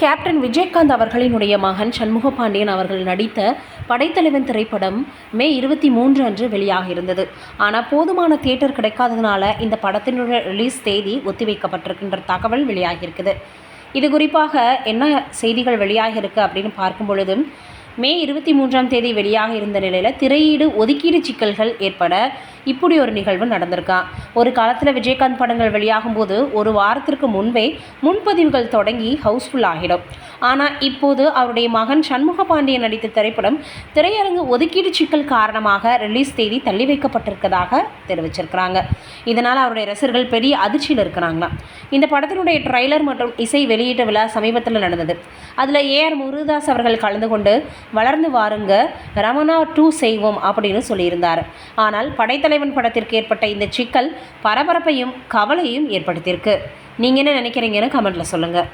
Captain Vijayakanth அவர்களினுடைய மகன் சண்முகபாண்டியன் அவர்கள் நடித்த படைத்தலைவன் திரைப்படம் மே 23 அன்று வெளியாக இருந்தது. ஆனால் போதுமான தியேட்டர் கிடைக்காததுனால இந்த படத்தினுடைய ரிலீஸ் தேதி ஒத்திவைக்கப்பட்டிருக்கின்ற தகவல் வெளியாகியிருக்குது. இது குறிப்பாக என்ன செய்திகள் வெளியாகியிருக்கு அப்படின்னு பார்க்கும் பொழுது, மே 23ஆம் தேதி வெளியாக இருந்த நிலையில் திரையீடு ஒதுக்கீடு சிக்கல்கள் ஏற்பட இப்படி ஒரு நிகழ்வு நடந்திருக்கான். ஒரு காலத்தில் விஜயகாந்த் படங்கள் வெளியாகும் போது ஒரு வாரத்திற்கு முன்பே முன்பதிவுகள் தொடங்கி ஹவுஸ்ஃபுல் ஆகிடும். ஆனால் இப்போது அவருடைய மகன் சண்முகபாண்டியன் நடித்த திரைப்படம் திரையரங்கு ஒதுக்கீடு சிக்கல் காரணமாக ரிலீஸ் தேதி தள்ளி வைக்கப்பட்டிருக்கதாக தெரிவிச்சிருக்கிறாங்க. இதனால் அவருடைய ரசிகர்கள் பெரிய அதிர்ச்சியில் இருக்கிறாங்களாம். இந்த படத்தினுடைய ட்ரைலர் மற்றும் இசை வெளியீட்டு விழா சமீபத்தில் நடந்தது. அதில் ஏஆர் முருகதாஸ் அவர்கள் கலந்து கொண்டு வளர்ந்து வாருங்க ரமணா 2 செய்வோம் அப்படின்னு சொல்லியிருந்தார். ஆனால் படைத்தலைவன் படத்திற்கு ஏற்பட்ட இந்த சிக்கல் பரபரப்பையும் கவலையும் ஏற்படுத்தியிருக்கு. நீங்கள் என்ன நினைக்கிறீங்கன்னு கமெண்ட்டில் சொல்லுங்கள்.